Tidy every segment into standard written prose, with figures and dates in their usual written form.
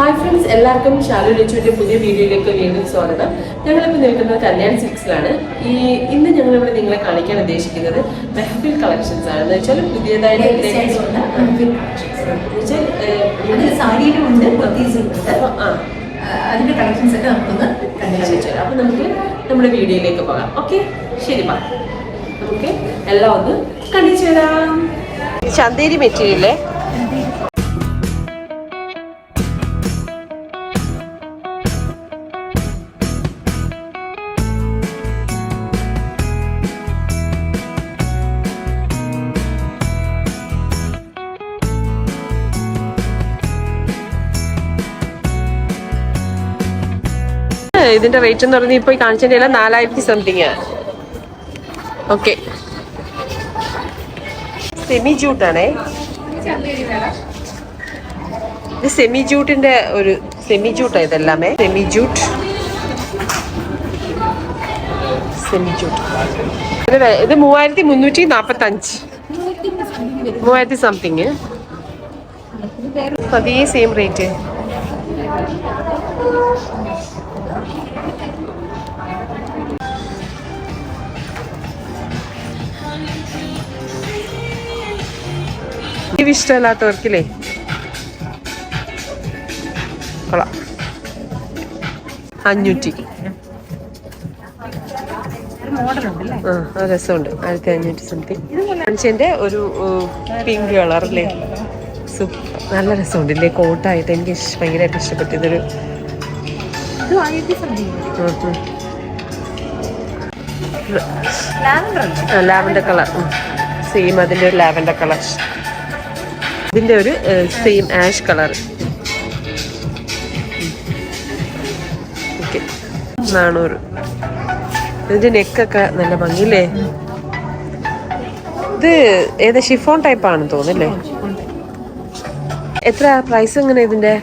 Hi friends, എല്ലാവർക്കും ഷാലു ലച്ചുവിന്റെ പുതിയ വീഡിയോയിലേക്ക് വീണ്ടും സ്വാഗതം. ഞങ്ങളിപ്പോൾ നിൽക്കുന്നത് കല്യാൺ സിൽക്സിലാണ്. ഇന്ന് ഞങ്ങളിവിടെ നിങ്ങളെ കാണിക്കാൻ ഉദ്ദേശിക്കുന്നത് മെഹഫിൽ കളക്ഷൻസ് ആണ്. എന്ന് വെച്ചാൽ പുതിയതായിട്ട് അതിന്റെ കളക്ഷൻസ് ഒക്കെ നമുക്കൊന്ന് കണ്ടുവച്ചു. അപ്പൊ നമുക്ക് നമ്മുടെ വീഡിയോയിലേക്ക് പോകാം. ഓക്കെ, ശരി, നമുക്ക് എല്ലാം ഒന്ന് കണ്ടിച്ചു തരാം. ചന്തേരി മെറ്റീരിയലേ ഇതിന്റെ റേറ്റ് എന്ന് പറഞ്ഞാൽ ഇപ്പൊ കാണിച്ചതിന്റെ 4000 സംതിങ്. ഓക്കെ, സെമി ജൂട്ടാണേ. ഇത് സെമി ജൂട്ടിന്റെ ഒരു സെമി ജൂട്ടാ ഇതെല്ലാമേ. സെമി ജൂട്ട് ഇത് 3345, 3000 സംതിങ്. അതേ സെയിം റേറ്റ്. ഇഷ്ടമല്ലാത്തവർക്കില്ലേ കൊള്ളാം. 500. രസമുണ്ട്. 1500 സംതിങ്. മനുഷ്യന്റെ ഒരു പിങ്ക് കളർ അല്ലേ, സൂപ്പർ, നല്ല രസമുണ്ട് ഇല്ലേ. കോട്ടായിട്ട് എനിക്ക് ഭയങ്കരമായിട്ട് ഇഷ്ടപ്പെട്ടു. ഇതൊരു ലാവൻഡർ കളർ, സെയിം അതിന്റെ ഒരു ലാവൻഡർ കളർ. ഇതിന്റെ ഒരു സെയിം ആഷ് കളർ. ഓക്കെ, 400. ഇതിന്റെ നെക്കൊക്കെ നല്ല ഭംഗിയില്ലേ. ഇത് ഏതാ ഷിഫോൺ ടൈപ്പ് ആണെന്ന് തോന്നുന്നല്ലേ. എത്ര പ്രൈസ് എങ്ങനെ ഇതിന്റെ?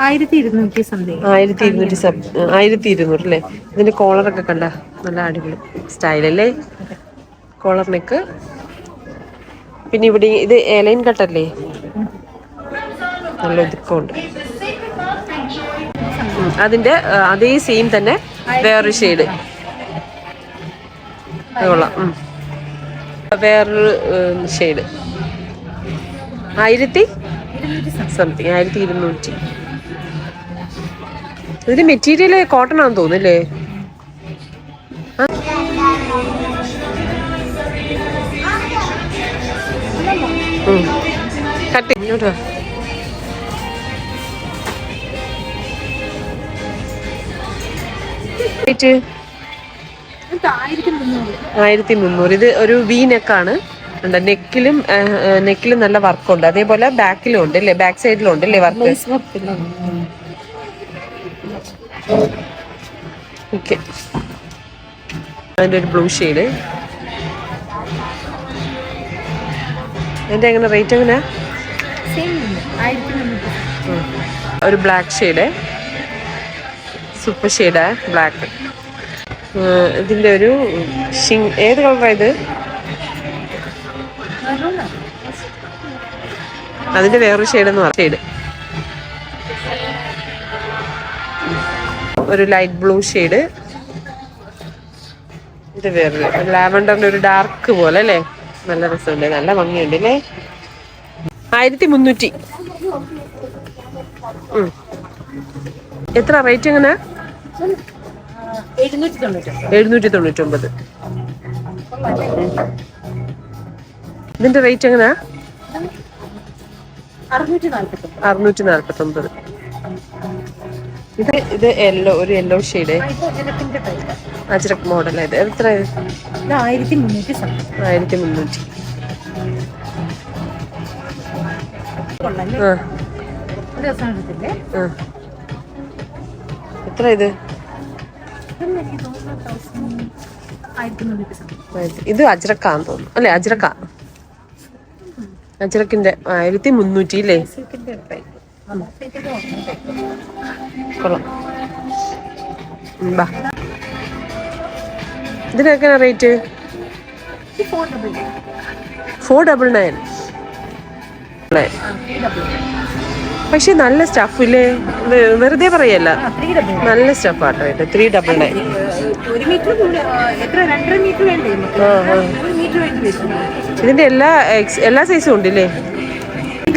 1200 അല്ലേ. ഇതിന്റെ കോളറൊക്കെ കണ്ട നല്ല അടിപൊളി സ്റ്റൈലല്ലേ, കോളർ നെക്ക്. പിന്നെ ഇവിടെ ഇത് എലൈൻ കട്ടല്ലേ, നല്ല ഒതുക്കമുണ്ട്. അതിന്റെ അതേ സെയിം തന്നെ വേറൊരു ഷെയ്ഡ് കൊള്ളാം. വേറൊരു ഷെയ്ഡ് 1000 സംതിങ്, 1200. ഇതിന്റെ മെറ്റീരിയൽ കോട്ടൺ ആണെന്ന് തോന്നുന്നല്ലേ. കട്ടിങ് 1300. ഇത് ഒരു വി നെക്കാണ്. നെക്കിലും നല്ല വർക്കുണ്ട്. അതേപോലെ ബാക്കിലും ഉണ്ട് അല്ലേ, ബാക്ക് സൈഡിലും ഉണ്ട് അല്ലേ വർക്ക്. ഓക്കെ, അതിന്റെ ഒരു ബ്ലൂ ഷെയ്ഡ്. അതിന്റെ എങ്ങനെ റേറ്റ് എങ്ങനെയാ? ഒരു ബ്ലാക്ക് ഷെയ്ഡ്, സൂപ്പർ ഷെയ്ഡാ ബ്ലാക്ക്. ഇതിന്റെ ഒരു ഏത് കളറാ ഇത്? അതിന്റെ വേറൊരു ഷെയ്ഡ് എന്ന് പറഞ്ഞ ഷെയ്ഡ്, ഒരു ലൈറ്റ് ബ്ലൂ ഷെയ്ഡ്. ഇത് വേറൊരു ലാവൻഡറിന്റെ ഒരു ഡാർക്ക് പോലെ അല്ലേ, നല്ല രസമുണ്ട്, നല്ല ഭംഗിയുണ്ട് അല്ലേ. 1300. എത്ര റേറ്റ് എങ്ങനെ? 799. ഇതിന്റെ റേറ്റ് എങ്ങനെയാ? 649. ഇത് യെല്ലോ, ഒരു യെല്ലോ ഷെയ്ഡ്, അജ്രക് മോഡൽ. ഇത് എത്ര? 1300. എത്ര ഇത്? ഇത് അജ്രക്കാന്ന് തോന്നുന്നു അല്ലെ, അജ്രക്കിന്റെ 1300 ഇല്ലേ. കൊള്ളാം. ഇതിനൊക്കെ റേറ്റ്? 499. പക്ഷെ നല്ല സ്റ്റഫില്ലേ, വെറുതെ പറയല്ല, നല്ല സ്റ്റഫാട്ടോ ഇത്. 399. ഇതിന്റെ എല്ലാ സൈസും ഉണ്ടല്ലേ?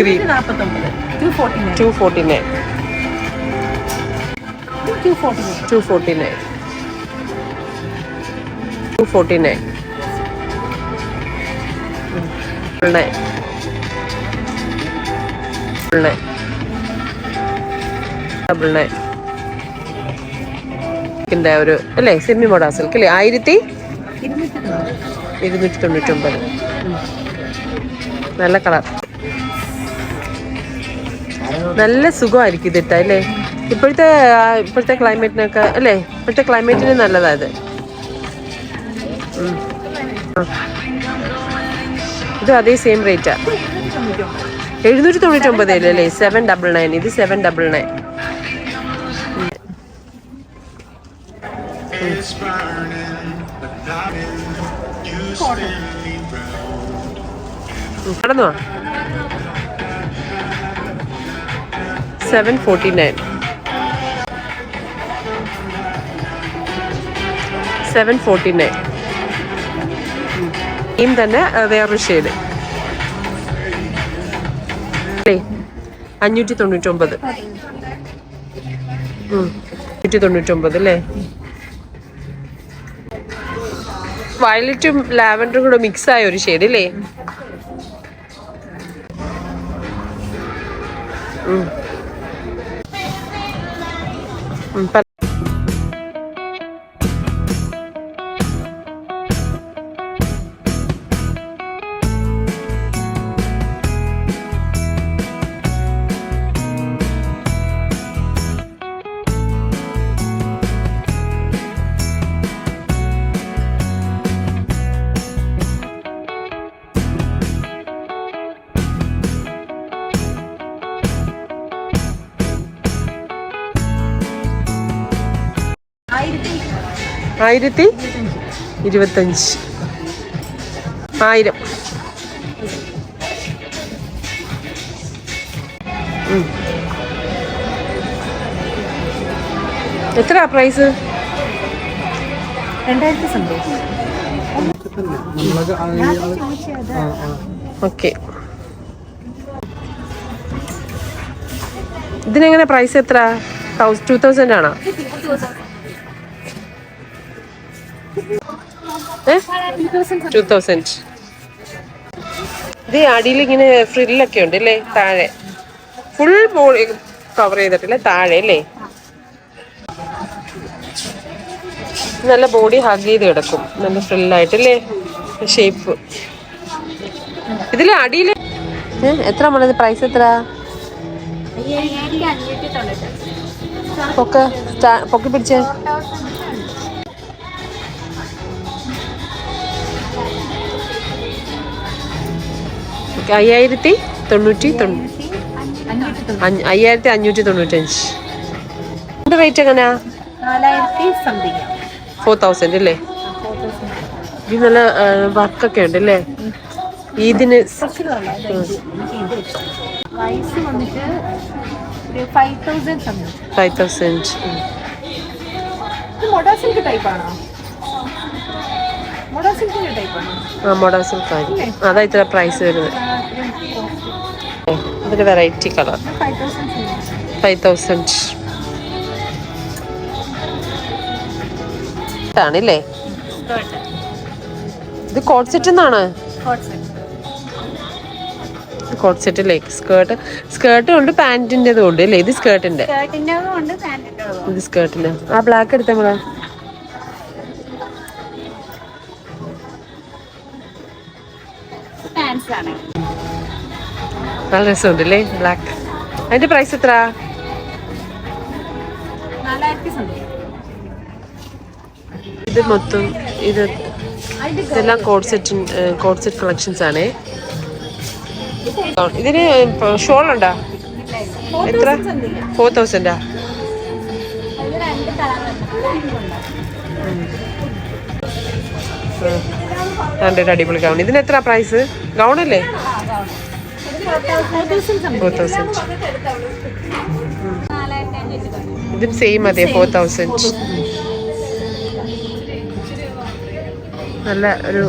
ഗ്രീൻ 249. 249. 999 ഒരു അല്ലേ, സെമി മോഡാ സിൽക്ക് അല്ലേ? 1299. നല്ല കളർ, നല്ല സുഖമായിരിക്കും ഇതിട്ട അല്ലേ? ഇപ്പോഴത്തെ ക്ലൈമറ്റിനൊക്കെ അല്ലേ? ഇപ്പോഴത്തെ ക്ലൈമറ്റിന് നല്ലതാ ഇത്. ഇത് അതേ സെയിം റേറ്റാ, 799 അല്ലേ? 799. ഇത് 799. കടന്നോ? 749. 749. തന്നെ വേറൊരു ഷെയ്ഡ് 599. 599 അല്ലേ? വയലറ്റും ലാവൻഡറും കൂടെ മിക്സ് ആയ ഒരു ഷെയ്ഡ് അല്ലേ? ആയിരത്തി 25. 1000. എത്ര പ്രൈസ്? 2000 ഓക്കെ. ഇതിനെങ്ങനെ പ്രൈസ് എത്ര? 2000 ആണോ? 2000. ഇത് അടിയിൽ ഇങ്ങനെ ഫ്രില്ലൊക്കെ ഉണ്ട് അല്ലേ? താഴെ ഫുൾ ബോഡി കവർ ചെയ്തിട്ടില്ലേ? താഴെ അല്ലേ? നല്ല ബോഡി ഹഗ് ചെയ്ത് കിടക്കും, നല്ല ഫ്രില്ലായിട്ടല്ലേ ഷേപ്പ്. ഇതില് അടിയിൽ എത്ര മണത്? പ്രൈസ് എത്ര? പൊക്കി പിടിച്ചേ. 5595. റേറ്റ് എങ്ങനെയാ? 4000 അല്ലേ? ഇത് നല്ല വർക്കൊക്കെ ഉണ്ട് അല്ലേ? ഇതിന് 5000. മോഡാ സിൽക്ക് ആയിരിക്കും. അതാ ഇത്ര പ്രൈസ് വരുന്നത്. അതൊരു വെറൈറ്റി കളർ. 5000 ആണല്ലേ? ഇത് കോട്ട് സെറ്റ് എന്നാണ്. കോട്ട് സെറ്റിലേക്ക് സ്കേർട്ടും ഉണ്ട്, പാന്റിൻ്റെതും ഉണ്ട് അല്ലേ? ഇത് സ്കേർട്ടിന്റെ, ഇത് സ്കേർട്ടിന്റെ. ആ ബ്ലാക്ക് എടുത്ത നമ്മളാ. നല്ല രസമുണ്ട് അല്ലേ ബ്ലാക്ക്? അതിന്റെ പ്രൈസ് എത്ര? 4000. ഇത് മൊത്തം ഇതെല്ലാം കോട്ട് സെറ്റ് കളക്ഷൻസ് ആണ്. ഇതിന് ഷോൾ ഉണ്ടോ? എത്ര? 4000. നല്ലൊരു അടിപൊളി ഗൗൺ. ഇതിന് എത്ര പ്രൈസ്? ഗൗൺ അല്ലേ? 4,000. ഇതും സെയിം അതെ 4,000. നല്ല ഒരു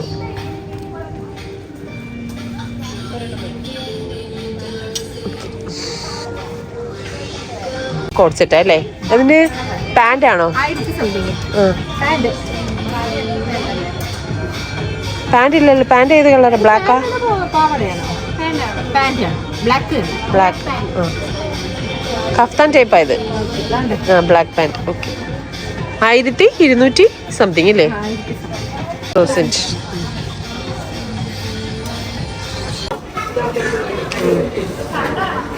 കോഡ് സെറ്റ് അല്ലേ? അതിന് പാന്റ് ആണോ? പാന്റ് ഇല്ലല്ലോ. പാന്റ് ഏത് കളറാ? ബ്ലാക്കാ? ബ്ലാക്ക്. കഫ്താൻ ടൈപ്പ് ആയത്. Black pant. ഓക്കെ. 1,200 സംതിങ് ഇല്ലേ? 1,000.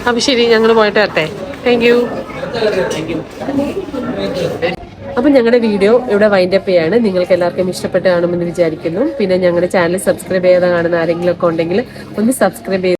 അപ്പൊ ശരി, ഞങ്ങൾ പോയിട്ട് വരട്ടെ. Thank you. അപ്പം ഞങ്ങളുടെ വീഡിയോ ഇവിടെ വൈൻഡ് അപ്പ് ചെയ്യാണ്. നിങ്ങൾക്ക് എല്ലാവർക്കും ഇഷ്ടപ്പെട്ട് കാണുമെന്ന് വിചാരിക്കുന്നു. പിന്നെ ഞങ്ങളുടെ ചാനൽ സബ്സ്ക്രൈബ് ചെയ്യാതെ കാണുന്ന ആരെങ്കിലും ഒക്കെ ഉണ്ടെങ്കിൽ ഒന്ന് സബ്സ്ക്രൈബ് ചെയ്ത്